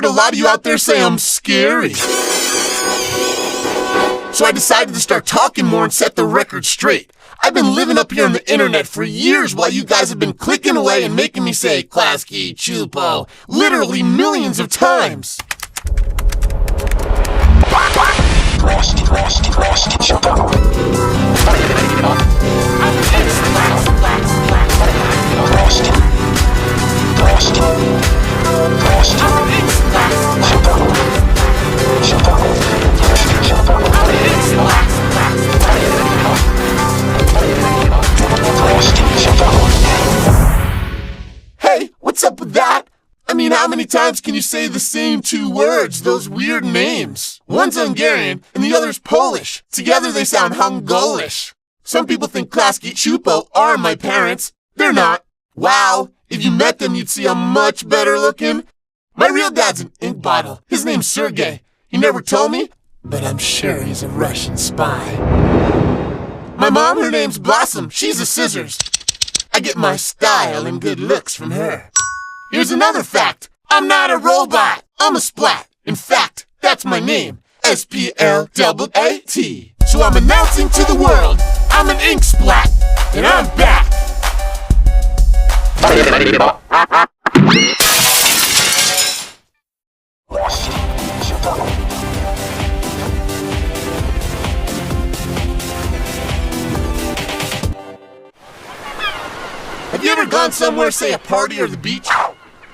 a lot of you out there say I'm scary. So I decided to start talking more and set the record straight. I've been living up here on the internet for years while you guys have been clicking away and making me say Klasky Chupo literally millions of times. Hey, what's up with that? I mean, how many times can you say the same two words, those weird names? One's Hungarian and the other's Polish. Together they sound Hungolish. Some people think Klasky Chupo are my parents. They're not. Wow, if you met them, you'd see I'm much better looking. My real dad's an ink bottle. His name's Sergey. He never told me, but I'm sure he's a Russian spy. My mom, her name's Blossom. She's a scissors. I get my style and good looks from her. Here's another fact. I'm not a robot. I'm a splat. In fact, that's my name. S-P-L-A-A-T. So I'm announcing to the world, I'm an ink splat, and I'm back. Have you ever gone somewhere, say a party or the beach,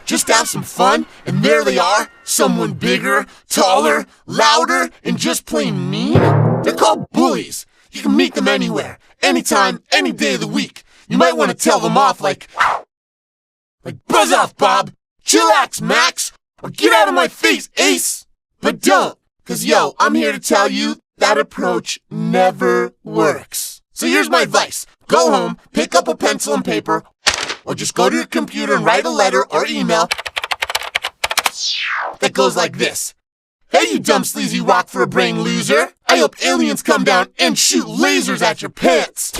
just to have some fun, and there they are, someone bigger, taller, louder, and just plain mean? They're called bullies. You can meet them anywhere, anytime, any day of the week. You might want to tell them off like buzz off, Bob, chillax, Max, or get out of my face, Ace. But don't, cause yo, I'm here to tell you that approach never works. So here's my advice. Go home, pick up a pencil and paper, or just go to your computer and write a letter or email that goes like this. Hey, you dumb sleazy rock for a brain loser. I hope aliens come down and shoot lasers at your pants.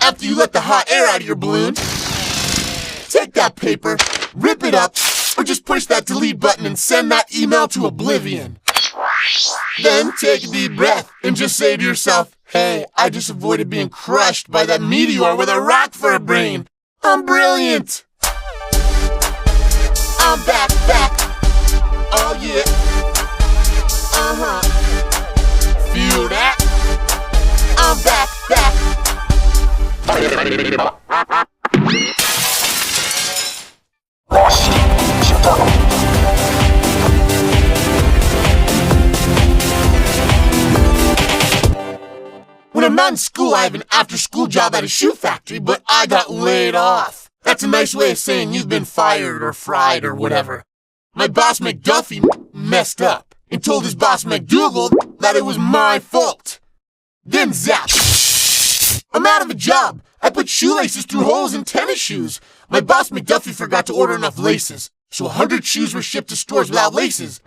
After you let the hot air out of your balloon, take that paper, rip it up, or just push that delete button and send that email to oblivion. Then take a deep breath and just say to yourself, hey, I just avoided being crushed by that meteor with a rock for a brain. I'm brilliant. I'm back. Oh yeah. Feel that? I'm back. When I'm not in school, I have an after-school job at a shoe factory, but I got laid off. That's a nice way of saying you've been fired or fried or whatever. My boss McDuffie messed up and told his boss McDougal that it was my fault. Then zap. I'm out of a job. I put shoelaces through holes in tennis shoes. My boss McDuffie forgot to order enough laces, so 100 shoes were shipped to stores without laces.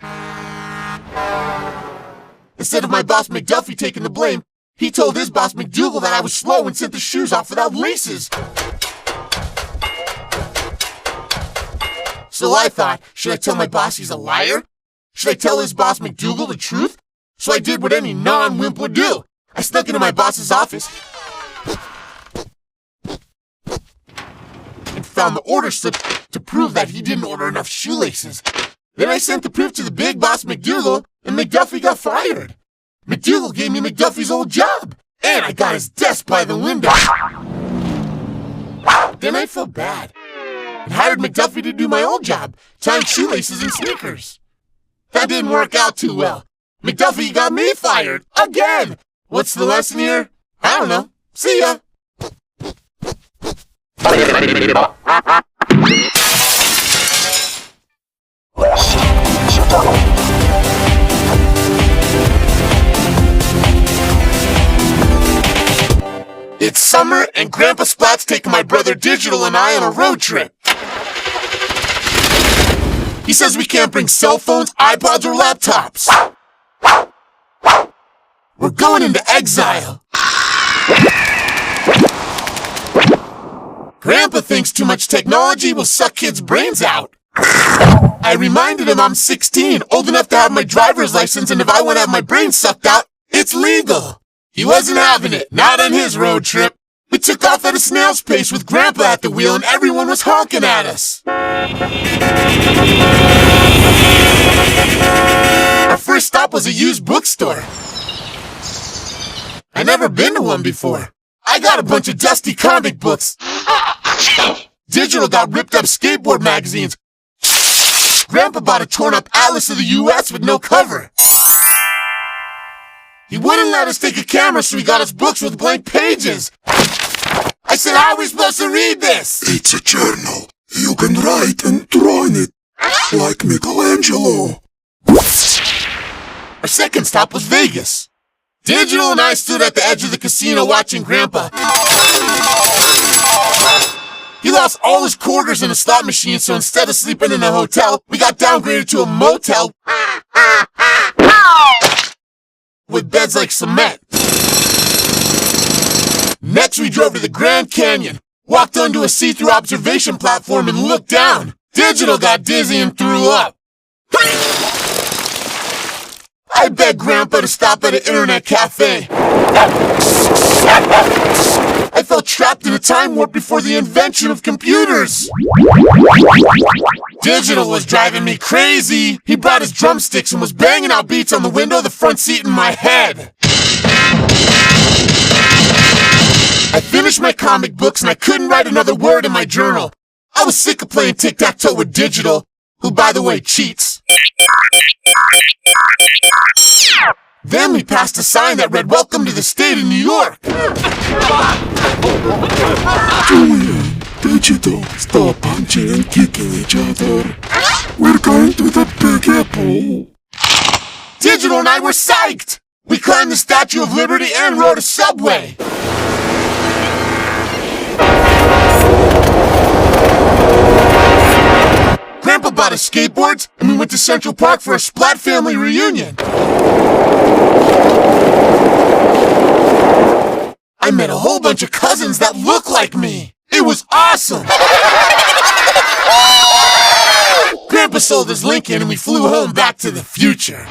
Instead of my boss McDuffie taking the blame, he told his boss McDougal that I was slow and sent the shoes off without laces. So I thought, should I tell my boss he's a liar? Should I tell his boss McDougal the truth? So I did what any non-wimp would do. I snuck into my boss's office and found the order slip to prove that he didn't order enough shoelaces. Then I sent the proof to the big boss McDougal, and McDuffie got fired. McDougal gave me McDuffie's old job, and I got his desk by the window. Then I felt bad and hired McDuffie to do my old job, tying shoelaces and sneakers. That didn't work out too well. McDuffie got me fired again. What's the lesson here? I don't know. See ya. It's summer and Grandpa Splat's taking my brother Digital and I on a road trip. He says we can't bring cell phones, iPods, or laptops. We're going into exile. Grandpa thinks too much technology will suck kids' brains out. I reminded him I'm 16, old enough to have my driver's license, and if I want to have my brain sucked out, it's legal. He wasn't having it, not on his road trip. We took off at a snail's pace with Grandpa at the wheel, and everyone was honking at us. Our first stop was a used bookstore. I'd never been to one before. I got a bunch of dusty comic books. Digital got ripped up skateboard magazines. Grandpa bought a torn up Atlas of the U.S. with no cover. He wouldn't let us take a camera, so he got us books with blank pages. I said, how are we supposed to read this? It's a journal. You can write and draw in it, like Michelangelo. Our second stop was Vegas. Digital and I stood at the edge of the casino watching Grandpa. He lost all his quarters in a slot machine, so instead of sleeping in a hotel, we got downgraded to a motel with beds like cement. Next, we drove to the Grand Canyon, walked onto a see-through observation platform, and looked down. Digital got dizzy and threw up. I begged Grandpa to stop at an internet cafe. I felt trapped in a time warp before the invention of computers. Digital was driving me crazy. He brought his drumsticks and was banging out beats on the window of the front seat in my head. I finished my comic books and I couldn't write another word in my journal. I was sick of playing tic-tac-toe with Digital, who, by the way, cheats. Then we passed a sign that read, "Welcome to the state of New York." Julian, Digital, stop punching and kicking each other. We're going to the Big Apple. Digital and I were psyched. We climbed the Statue of Liberty and rode a subway. Grandpa bought us skateboards, and we went to Central Park for a Splat family reunion. I met a whole bunch of cousins that look like me. It was awesome. Grandpa sold his Lincoln, and we flew home back to the future.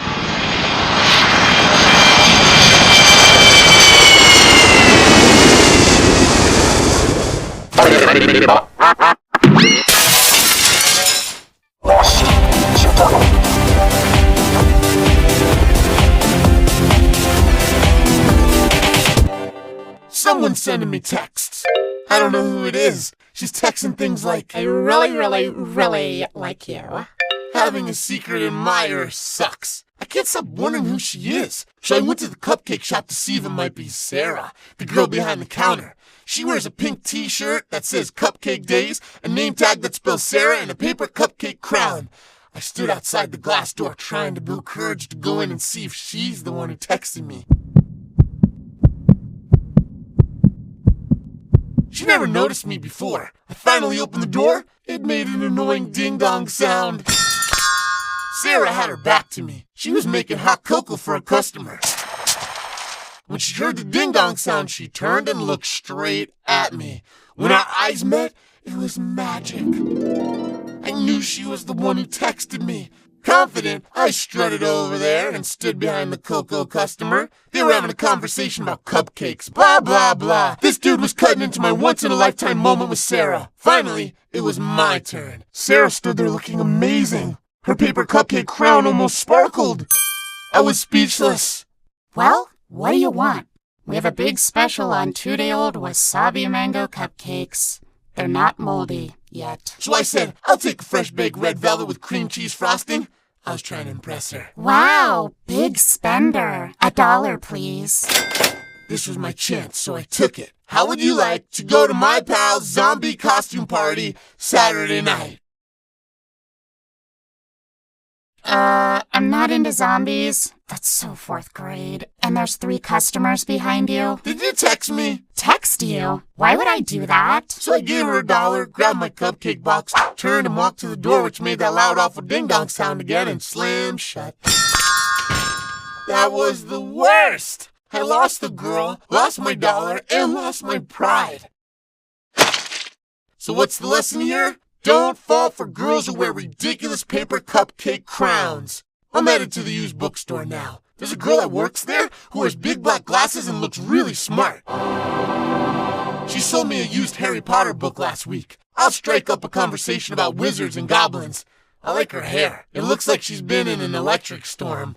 Someone's sending me texts. I don't know who it is. She's texting things like, I really like you. having a secret admirer sucks. I can't stop wondering who she is. So I went to the cupcake shop to see if it might be Sarah, the girl behind the counter. She wears a pink t-shirt that says Cupcake Days, a name tag that spells Sarah, and a paper cupcake crown. I stood outside the glass door trying to build courage to go in and see if she's the one who texted me. She never noticed me before. I finally opened the door. It made an annoying ding-dong sound. Sarah had her back to me. She was making hot cocoa for a customer. When she heard the ding-dong sound, she turned and looked straight at me. When our eyes met, it was magic. I knew she was the one who texted me. Confident, I strutted over there and stood behind the cocoa customer. They were having a conversation about cupcakes, blah, blah, blah. This dude was cutting into my once-in-a-lifetime moment with Sarah. Finally, it was my turn. Sarah stood there looking amazing. Her paper cupcake crown almost sparkled. I was speechless. Well, what do you want? We have a big special on 2-day-old wasabi mango cupcakes. They're not moldy yet. So I said, I'll take a fresh baked red velvet with cream cheese frosting. I was trying to impress her. Wow, big spender. $1, please. This was my chance, so I took it. How would you like to go to my pal's zombie costume party Saturday night? I'm not into zombies. That's so 4th grade. And there's 3 customers behind you. Did you text me? Text you? Why would I do that? So I gave her $1, grabbed my cupcake box, turned and walked to the door, which made that loud, awful ding-dong sound again, and slammed shut. That was the worst! I lost the girl, lost my $1, and lost my pride. So what's the lesson here? Don't fall for girls who wear ridiculous paper cupcake crowns. I'm headed to the used bookstore now. There's a girl that works there who wears big black glasses and looks really smart. She sold me a used Harry Potter book last week. I'll strike up a conversation about wizards and goblins. I like her hair. It looks like she's been in an electric storm.